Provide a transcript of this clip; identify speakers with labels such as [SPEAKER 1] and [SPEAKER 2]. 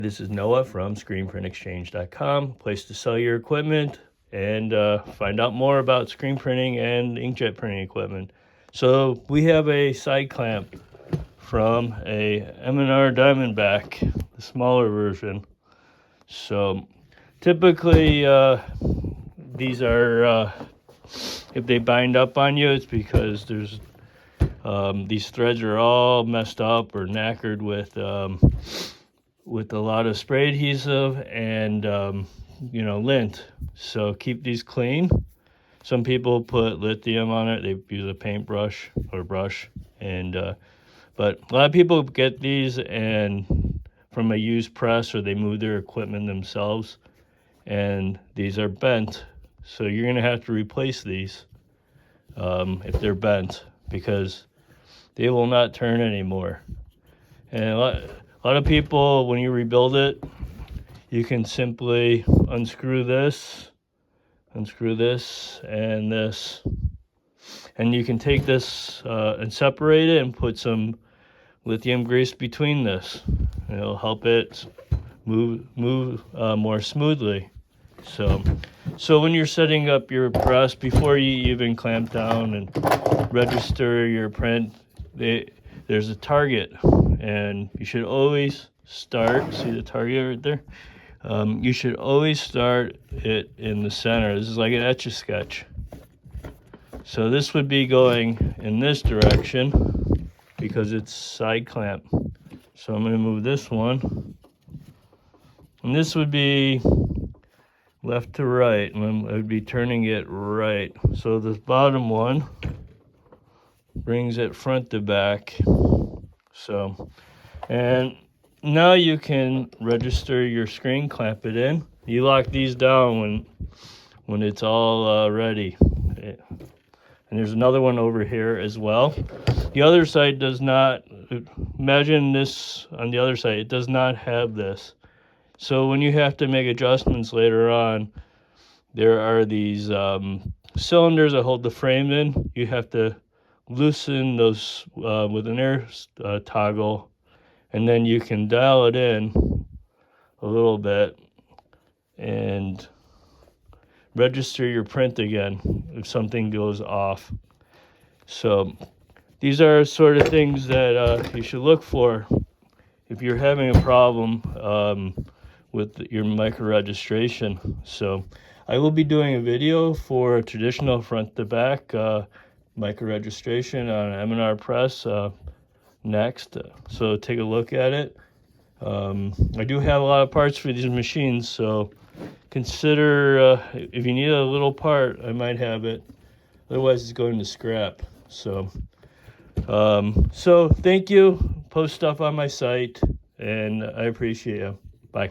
[SPEAKER 1] This is Noah from screenprintexchange.com, place to sell your equipment and find out more about screen printing and inkjet printing equipment. So we have a side clamp from a M&R Diamondback, the smaller version. So typically these are, if they bind up on you, it's because there's these threads are all messed up or knackered with a lot of spray adhesive and lint. So keep these clean. Some people put lithium on it. They use a paintbrush or brush, but a lot of people get these and from a used press, or they move their equipment themselves, and these are bent. So you're gonna have to replace these if they're bent, because they will not turn anymore. And a lot of people, when you rebuild it, you can simply unscrew this, and this, and you can take this and separate it and put some lithium grease between this. It'll help it move more smoothly. So when you're setting up your press, before you even clamp down and register your print, there's a target, and you should always start, see the target right there? You should always start it in the center. This is like an Etch-a-Sketch. So this would be going in this direction because it's side clamp. So I'm going to move this one, and this would be left to right, and I would be turning it right. So this bottom one brings it front to back. So, and now you can register your screen, clamp it in. You lock these down when it's all ready. And there's another one over here as well. The other side does not, imagine this on the other side, it does not have this. So when you have to make adjustments later on, there are these cylinders that hold the frame in. You have to loosen those with an air toggle, and then you can dial it in a little bit and register your print again if something goes off. So these are sort of things that you should look for if you're having a problem with your micro registration. So I will be doing a video for a traditional front to back micro registration on M&R press next, so take a look at it. I do have a lot of parts for these machines, so consider if you need a little part, I might have it. Otherwise it's going to scrap. So thank you. Post stuff on my site, and I appreciate you. Bye.